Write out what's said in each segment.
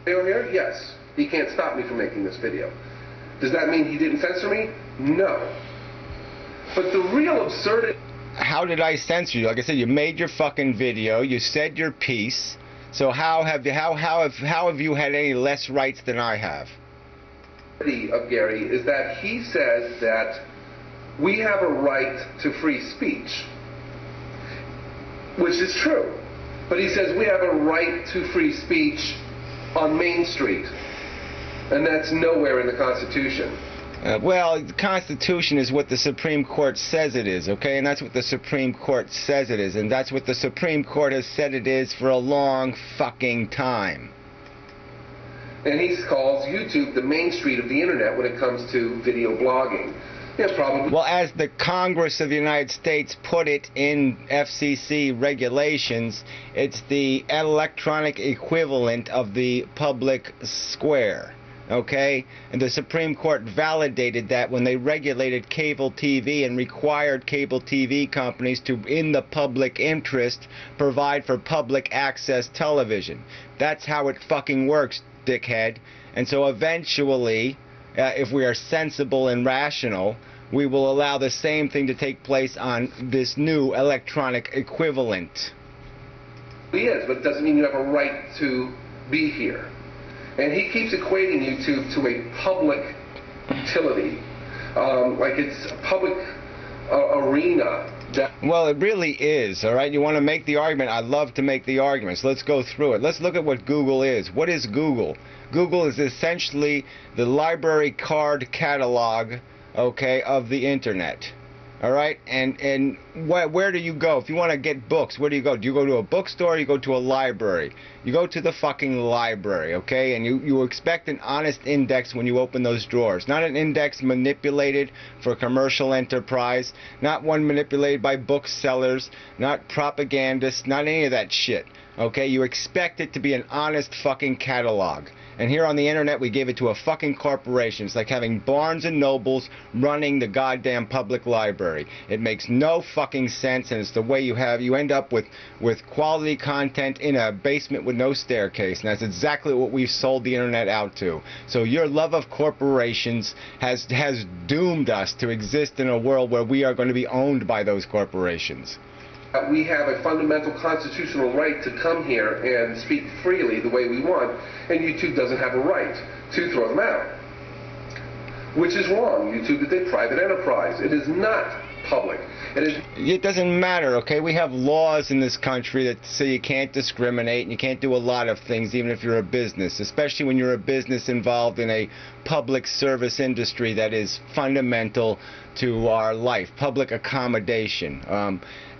video here? Yes. He can't stop me from making this video. Does that mean he didn't censor me? No. But the real absurdity... How did I censor you? Like I said, you made your fucking video, you said your piece, so how have you had any less rights than I have? ...of Gary is that he says that we have a right to free speech, which is true. But he says we have a right to free speech on Main Street, and that's nowhere in the Constitution. Well, the Constitution is what the Supreme Court says it is, okay? And that's what the Supreme Court says it is, and that's what the Supreme Court has said it is for a long fucking time. And he calls YouTube the Main Street of the Internet when it comes to video blogging. Yeah, probably. Well, as the Congress of the United States put it in FCC regulations, it's the electronic equivalent of the public square. Okay? And the Supreme Court validated that when they regulated cable TV and required cable TV companies to, in the public interest, provide for public access television. That's how it fucking works, dickhead. And so eventually, if we are sensible and rational, we will allow the same thing to take place on this new electronic equivalent. He is, but it doesn't mean you have a right to be here. And he keeps equating YouTube to a public utility, like it's a public arena. Well, it really is, all right? You want to make the argument? I love to make the arguments. Let's go through it. Let's look at what Google is. What is Google? Google is essentially the library card catalog, okay, of the Internet. All right? And where do you go? If you want to get books, where do you go? Do you go to a bookstore or you go to a library? You go to the fucking library, okay? And you expect an honest index when you open those drawers. Not an index manipulated for commercial enterprise, not one manipulated by booksellers, not propagandists, not any of that shit. Okay? You expect it to be an honest fucking catalog. And here on the Internet, we gave it to a fucking corporation. It's like having Barnes and Nobles running the goddamn public library. It makes no fucking sense, and it's the way you end up with quality content in a basement with no staircase. And that's exactly what we've sold the Internet out to. So your love of corporations has doomed us to exist in a world where we are going to be owned by those corporations. We have a fundamental constitutional right to come here and speak freely the way we want, and YouTube doesn't have a right to throw them out. Which is wrong. YouTube is a private enterprise. It is not public. It doesn't matter, okay? We have laws in this country that say you can't discriminate and you can't do a lot of things even if you're a business, especially when you're a business involved in a public service industry that is fundamental to our life, public accommodation.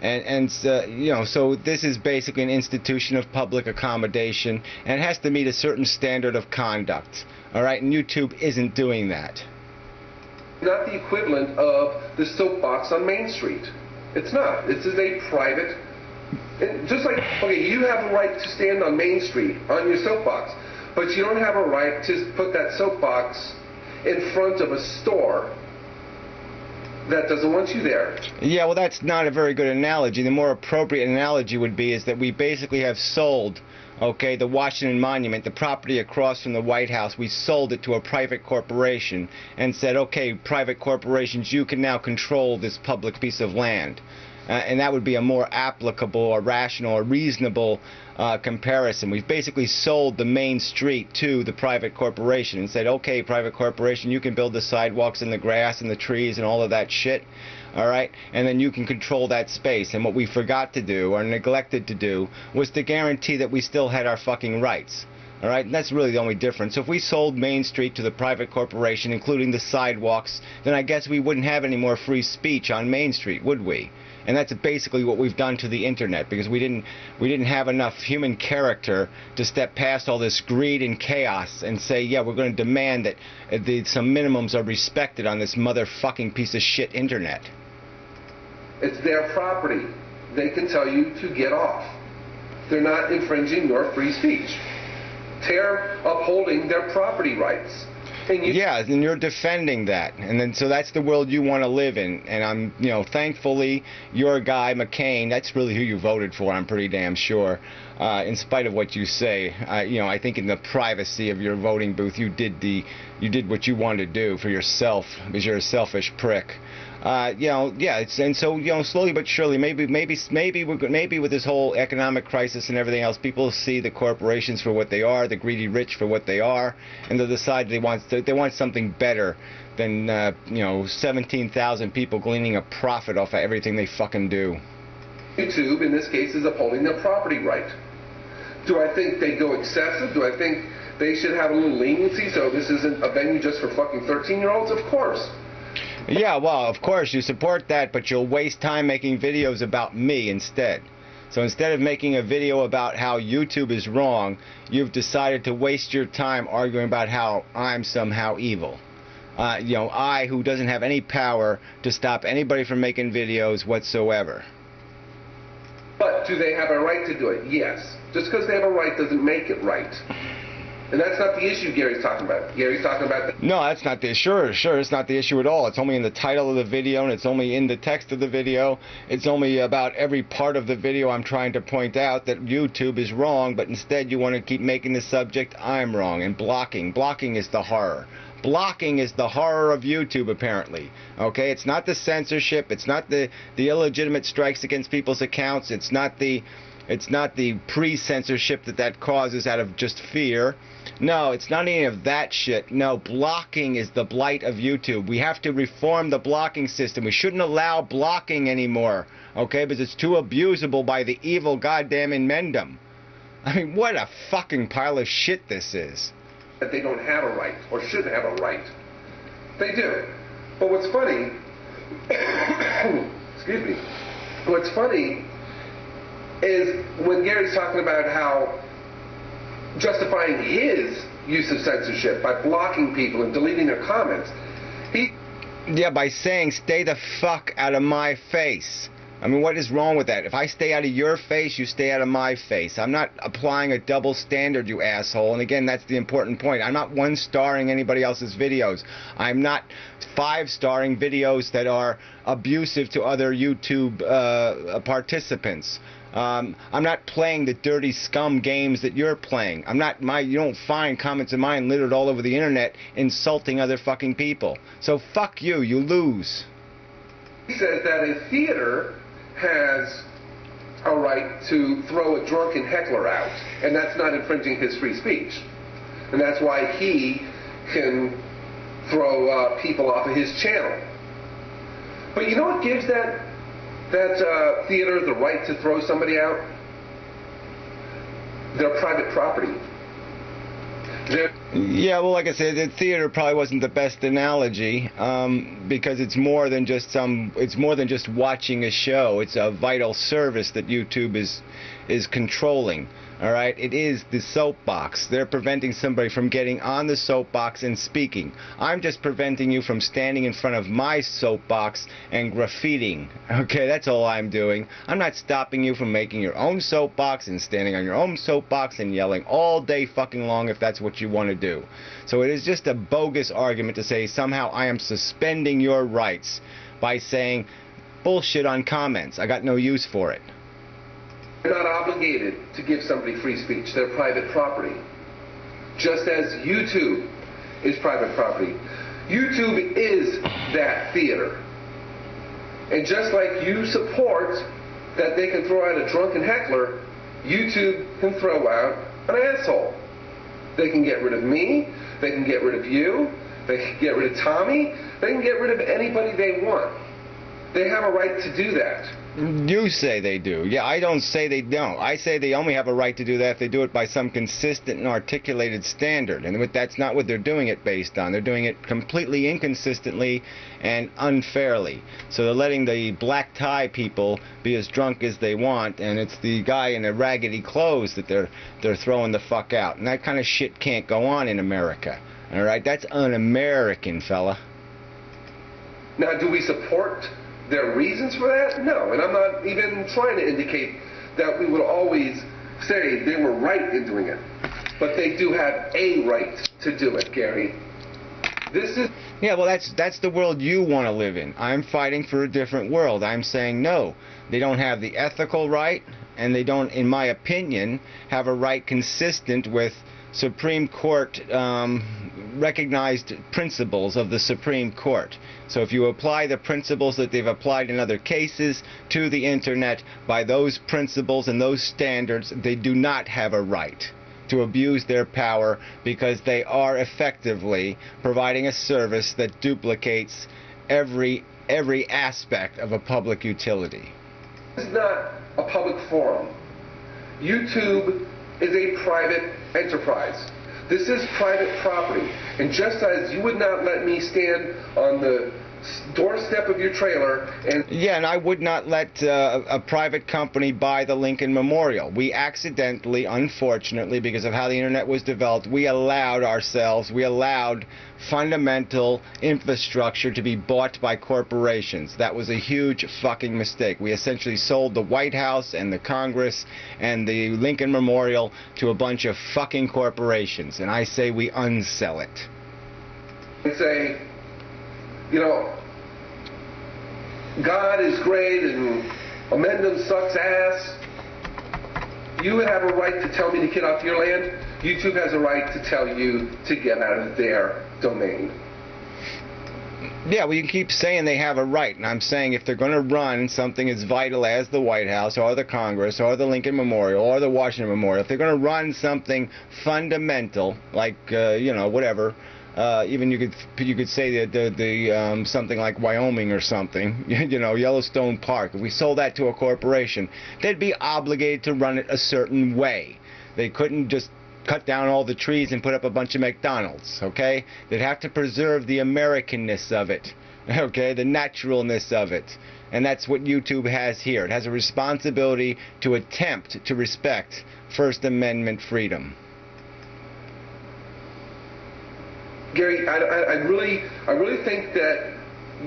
You know, so this is basically an institution of public accommodation, and it has to meet a certain standard of conduct. All right, and YouTube isn't doing that. Not the equivalent of the soapbox on Main Street. It's not. This is a private. Just like, okay, you have a right to stand on Main Street on your soapbox, but you don't have a right to put that soapbox in front of a store that doesn't want you there. Yeah, well, that's not a very good analogy. The more appropriate analogy would be is that we basically have sold, okay, the Washington Monument, the property across from the White House. We sold it to a private corporation and said, okay, private corporations, you can now control this public piece of land. And that would be a more applicable or rational or reasonable comparison. We've basically sold the main street to the private corporation and said, okay, private corporation, you can build the sidewalks and the grass and the trees and all of that shit, all right? And then you can control that space. And what we forgot to do or neglected to do was to guarantee that we still had our fucking rights. All right, and that's really the only difference. So if we sold Main Street to the private corporation, including the sidewalks, then I guess we wouldn't have any more free speech on Main Street, would we? And that's basically what we've done to the Internet, because we didn't have enough human character to step past all this greed and chaos and say, yeah, we're going to demand that some minimums are respected on this motherfucking piece of shit Internet. It's their property. They can tell you to get off. They're not infringing your free speech. They're upholding their property rights. Yeah, and you're defending that, and then so that's the world you want to live in. And I'm, thankfully, your guy McCain. That's really who you voted for. I'm pretty damn sure. In spite of what you say, I think in the privacy of your voting booth, you did what you wanted to do for yourself because you're a selfish prick. Slowly but surely, maybe with this whole economic crisis and everything else, people see the corporations for what they are, the greedy rich for what they are, and they'll decide they want something better than 17,000 people gleaning a profit off of everything they fucking do. YouTube, in this case, is upholding their property right. Do I think they go excessive? Do I think they should have a little leniency so this isn't a venue just for fucking 13-year-olds? Of course. Yeah, well, of course you support that, but you'll waste time making videos about me instead. So instead of making a video about how YouTube is wrong, you've decided to waste your time arguing about how I'm somehow evil. I, who doesn't have any power to stop anybody from making videos whatsoever. But do they have a right to do it? Yes. Just because they have a right doesn't make it right. And that's not the issue Gary's talking about. Gary's talking about that. No, that's not the issue. Sure, it's not the issue at all. It's only in the title of the video, and it's only in the text of the video. It's only about every part of the video I'm trying to point out that YouTube is wrong, but instead you want to keep making the subject I'm wrong. And blocking. Blocking is the horror. Blocking is the horror of YouTube, apparently. Okay, it's not the censorship. It's not the illegitimate strikes against people's accounts. It's not the pre-censorship that causes out of just fear. No, it's not any of that shit. No, blocking is the blight of YouTube. We have to reform the blocking system. We shouldn't allow blocking anymore, okay, because it's too abusable by the evil goddamn inmendum. I mean, what a fucking pile of shit this is. That they don't have a right, or shouldn't have a right. They do. But what's funny, excuse me, what's funny is when Gary's talking about how justifying his use of censorship by blocking people and deleting their comments, yeah, by saying, stay the fuck out of my face. I mean, what is wrong with that? If I stay out of your face, you stay out of my face. I'm not applying a double standard, you asshole. And again, that's the important point. I'm not one-starring anybody else's videos. I'm not five-starring videos that are abusive to other YouTube participants. I'm not playing the dirty scum games that you're playing. You don't find comments of mine littered all over the internet insulting other fucking people. So fuck you, you lose. He says that a theater has a right to throw a drunken heckler out, and that's not infringing his free speech. And that's why he can throw people off of his channel. But you know what gives that theater the right to throw somebody out? Their private property. Yeah, well, like I said, the theater probably wasn't the best analogy because it's more than just watching a show. It's a vital service that YouTube is controlling. All right, it is the soapbox. They're preventing somebody from getting on the soapbox and speaking. I'm just preventing you from standing in front of my soapbox and graffitiing. Okay, that's all I'm doing. I'm not stopping you from making your own soapbox and standing on your own soapbox and yelling all day fucking long if that's what you want to do. So it is just a bogus argument to say somehow I am suspending your rights by saying bullshit on comments. I got no use for it. They're not obligated to give somebody free speech. They're private property. Just as YouTube is private property. YouTube is that theater. And just like you support that they can throw out a drunken heckler, YouTube can throw out an asshole. They can get rid of me. They can get rid of you. They can get rid of Tommy. They can get rid of anybody they want. They have a right to do that. You say they do. Yeah, I don't say they don't. I say they only have a right to do that if they do it by some consistent and articulated standard. And that's not what they're doing it based on. They're doing it completely inconsistently and unfairly. So they're letting the black tie people be as drunk as they want, and it's the guy in the raggedy clothes that they're throwing the fuck out. And that kind of shit can't go on in America. All right? That's un-American, fella. Now, do we support their reasons for that? No, and I'm not even trying to indicate that we would always say they were right in doing it. But they do have a right to do it, Gary. This is... Yeah, well, that's the world you want to live in. I'm fighting for a different world. I'm saying no. They don't have the ethical right, and they don't, in my opinion, have a right consistent with Supreme Court recognized principles of the Supreme Court. So if you apply the principles that they've applied in other cases to the internet by those principles and those standards, they do not have a right to abuse their power, because they are effectively providing a service that duplicates every aspect of a public utility. This is not a public forum. YouTube is a private enterprise. This is private property. And just as you would not let me stand on the doorstep of your trailer and... Yeah, and I would not let a private company buy the Lincoln Memorial. We accidentally, unfortunately, because of how the internet was developed, we allowed fundamental infrastructure to be bought by corporations. That was a huge fucking mistake. We essentially sold the White House and the Congress and the Lincoln Memorial to a bunch of fucking corporations, and I say we unsell it. And say, you know, God is great and amendment sucks ass. You would have a right to tell me to get off your land. YouTube has a right to tell you to get out of their domain. Yeah, well, you keep saying they have a right, and I'm saying if they're going to run something as vital as the White House or the Congress or the Lincoln Memorial or the Washington Memorial, if they're going to run something fundamental like, you know, whatever, even you could say that something like Wyoming or something, you know, Yellowstone Park. If we sold that to a corporation, they'd be obligated to run it a certain way. They couldn't just cut down all the trees and put up a bunch of McDonald's, okay? They'd have to preserve the Americanness of it, okay, the naturalness of it. And that's what YouTube has here. It has a responsibility to attempt to respect First Amendment freedom. Gary, I really think that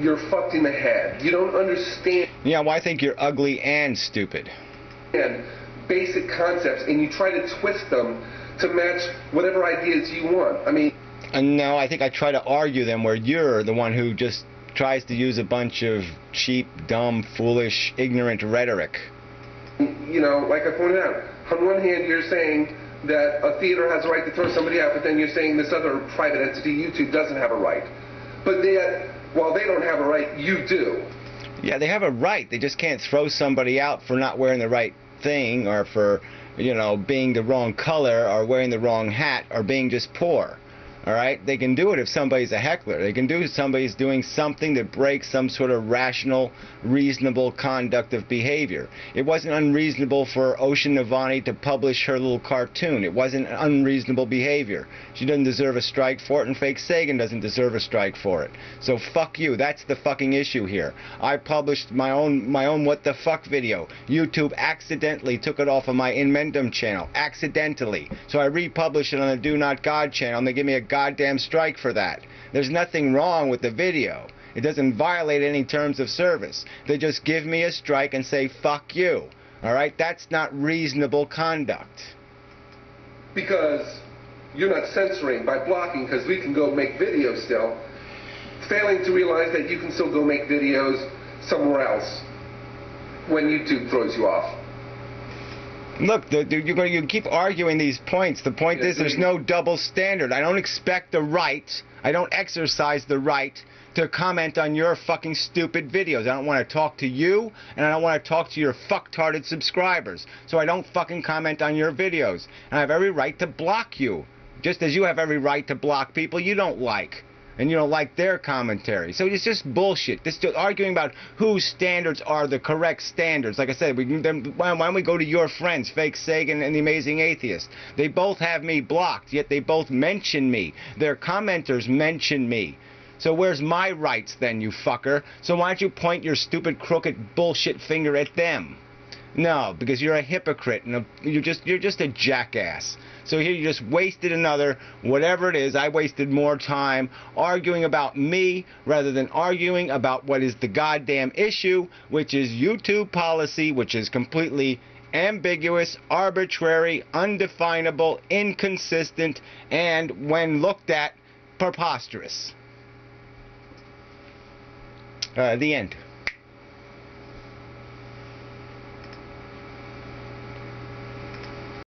you're fucked in the head. You don't understand. Yeah, well, I think you're ugly and stupid. And basic concepts, and you try to twist them to match whatever ideas you want. I mean... No, I think I try to argue them where you're the one who just tries to use a bunch of cheap, dumb, foolish, ignorant rhetoric. You know, like I pointed out, on one hand you're saying that a theater has a right to throw somebody out, but then you're saying this other private entity, YouTube, doesn't have a right. But yet, while they don't have a right, you do. Yeah, they have a right. They just can't throw somebody out for not wearing the right thing, or for, you know, being the wrong color, or wearing the wrong hat, or being just poor. All right? They can do it if somebody's a heckler. They can do it if somebody's doing something that breaks some sort of rational, reasonable conduct of behavior. It wasn't unreasonable for Ocean Navani to publish her little cartoon. It wasn't unreasonable behavior. She doesn't deserve a strike for it, and Fake Sagan doesn't deserve a strike for it. So fuck you. That's the fucking issue here. I published my own what the fuck video. YouTube accidentally took it off of my Inmendum channel. Accidentally. So I republished it on the Do Not God channel, and they give me a goddamn strike for that. There's nothing wrong with the video. It doesn't violate any terms of service. They just give me a strike and say, fuck you. Alright? That's not reasonable conduct. Because you're not censoring by blocking, because we can go make videos still. Failing to realize that you can still go make videos somewhere else when YouTube throws you off. Look, you keep arguing these points. The point is there's no double standard. I don't expect the right, I don't exercise the right to comment on your fucking stupid videos. I don't want to talk to you, and I don't want to talk to your fucktarded subscribers. So I don't fucking comment on your videos. And I have every right to block you, just as you have every right to block people you don't like. And you don't like their commentary. So it's just bullshit. This arguing about whose standards are the correct standards. Like I said, why don't we go to your friends, Fake Sagan and the Amazing Atheist? They both have me blocked, yet they both mention me. Their commenters mention me. So where's my rights then, you fucker? So why don't you point your stupid, crooked bullshit finger at them? No, because you're a hypocrite and you're just a jackass. So here you just wasted another, whatever it is, I wasted more time arguing about me rather than arguing about what is the goddamn issue, which is YouTube policy, which is completely ambiguous, arbitrary, undefinable, inconsistent, and when looked at, preposterous. The end.